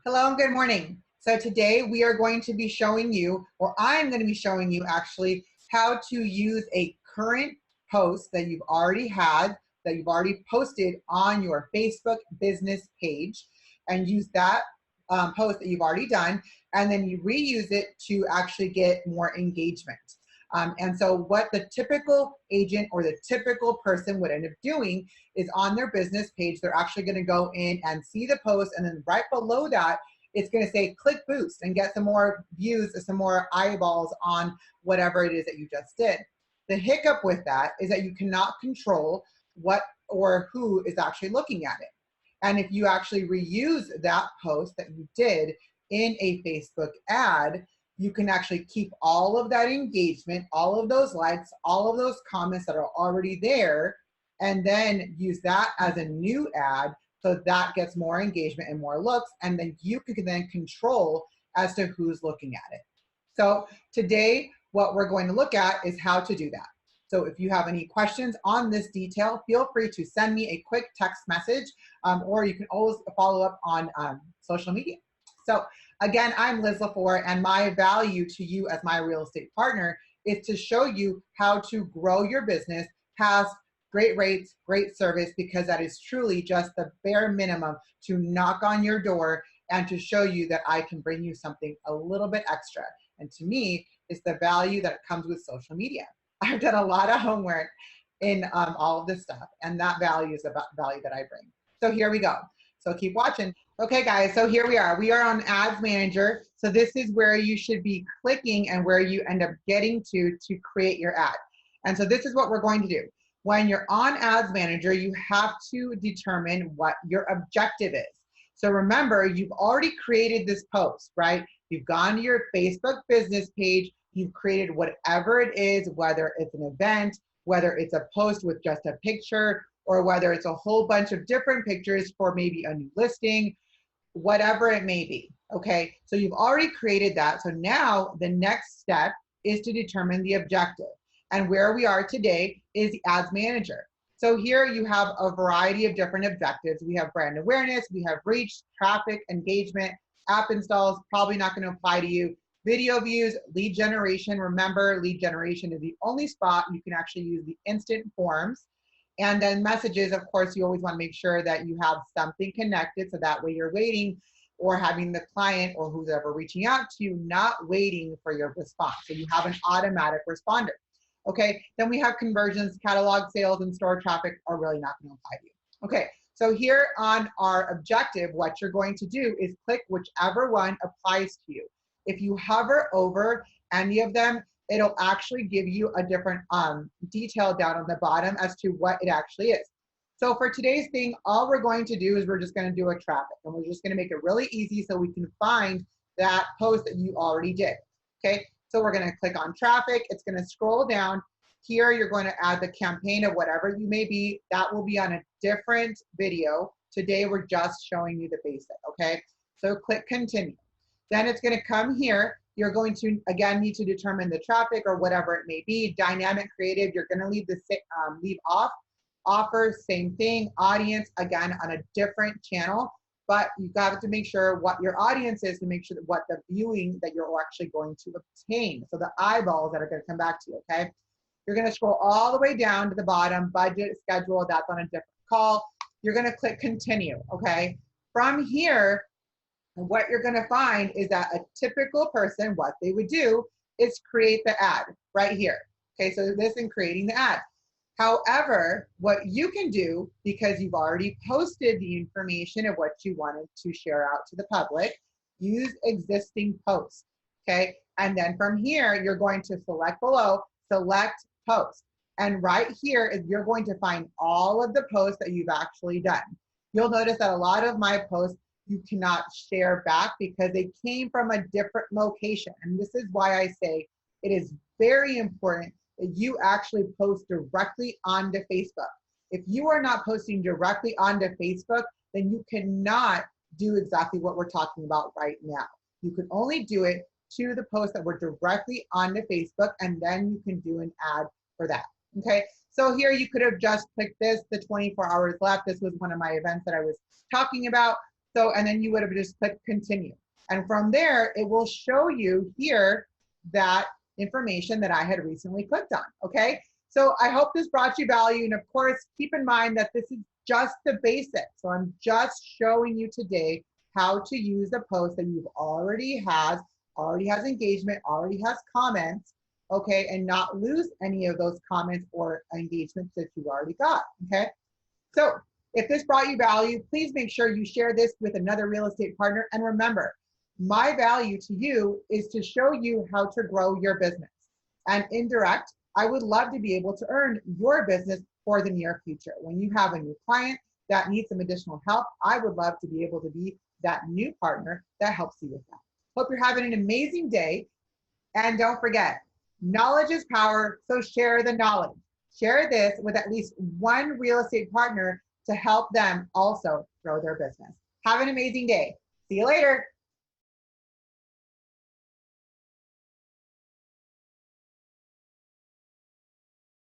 Hello and good morning. So today we are going to be showing you, or I'm going to be showing you actually, how to use a current post that you've already had, that you've already posted on your Facebook business page, and use that post that you've already done, and then you reuse it to actually get more engagement. And so what the typical agent or the typical person would end up doing is on their business page, they're actually going to go in and see the post, and then right below that, it's going to say click boost and get some more views, some more eyeballs on whatever it is that you just did. The hiccup with that is that you cannot control what or who is actually looking at it. And if you actually reuse that post that you did in a Facebook ad, you can actually keep all of that engagement, all of those likes, all of those comments that are already there, and then use that as a new ad so that gets more engagement and more looks, and then you can then control as to who's looking at it. So today, what we're going to look at is how to do that. So if you have any questions on this detail, feel free to send me a quick text message, or you can always follow up on social media. So again, I'm Liz LeFore, and my value to you as my real estate partner is to show you how to grow your business past great rates, great service, because that is truly just the bare minimum to knock on your door and to show you that I can bring you something a little bit extra. And to me, it's the value that comes with social media. I've done a lot of homework in all of this stuff, and that value is the value that I bring. So here we go. So keep watching. Okay, guys, so here we are. We are on Ads Manager. So this is where you should be clicking and where you end up getting to create your ad. And so this is what we're going to do. When you're on Ads Manager, you have to determine what your objective is. So remember, you've already created this post, right? You've gone to your Facebook business page, you've created whatever it is, whether it's an event, whether it's a post with just a picture, or whether it's a whole bunch of different pictures for maybe a new listing, whatever it may be, okay? So you've already created that. So now the next step is to determine the objective. And where we are today is the Ads Manager. So here you have a variety of different objectives. We have brand awareness, we have reach, traffic, engagement, app installs, probably not going to apply to you, video views, lead generation. Remember, lead generation is the only spot you can actually use the instant forms. And then messages, of course, you always want to make sure that you have something connected, so that way you're waiting or having the client or who's ever reaching out to you not waiting for your response. So you have an automatic responder. Okay, then we have conversions, catalog sales, and store traffic are really not going to apply to you. Okay, so here on our objective, what you're going to do is click whichever one applies to you. If you hover over any of them, it'll actually give you a different detail down on the bottom as to what it actually is. So for today's thing, all we're going to do is we're just going to do a traffic, and we're just going to make it really easy so we can find that post that you already did. Okay. So we're going to click on traffic. It's going to scroll down. Here, you're going to add the campaign of whatever you may be. That will be on a different video. Today, we're just showing you the basic, okay? So click continue. Then it's going to come here. You're going to, again, need to determine the traffic or whatever it may be. Dynamic creative, you're going to leave off. Offer, same thing. Audience, again, on a different channel. But you've got to make sure what your audience is to make sure that what the viewing that you're actually going to obtain. So the eyeballs that are going to come back to you, okay? You're going to scroll all the way down to the bottom, budget, schedule, that's on a different call. You're going to click continue, okay? From here, what you're going to find is that a typical person, what they would do is create the ad right here. Okay, so this in creating the ad. However, what you can do, because you've already posted the information of what you wanted to share out to the public, use existing posts, okay? And then from here, you're going to select below, select post. And right here is you're going to find all of the posts that you've actually done. You'll notice that a lot of my posts you cannot share back because they came from a different location. And this is why I say it is very important that you actually post directly onto Facebook. If you are not posting directly onto Facebook, then you cannot do exactly what we're talking about right now. You can only do it to the posts that were directly onto Facebook, and then you can do an ad for that, okay? So here you could have just clicked this, the 24 hours left. This was one of my events that I was talking about. So, and then you would have just clicked continue. And from there, it will show you here that information that I had recently clicked on, okay? So I hope this brought you value. And of course, keep in mind that this is just the basics. So I'm just showing you today how to use a post that you've already has engagement, already has comments, okay? And not lose any of those comments or engagements that you've already got, okay? So if this brought you value, please make sure you share this with another real estate partner. And remember, my value to you is to show you how to grow your business. And indirect, I would love to be able to earn your business for the near future. When you have a new client that needs some additional help, I would love to be able to be that new partner that helps you with that. Hope you're having an amazing day. And don't forget, knowledge is power, so share the knowledge. Share this with at least one real estate partner to help them also grow their business. Have an amazing day. See you later.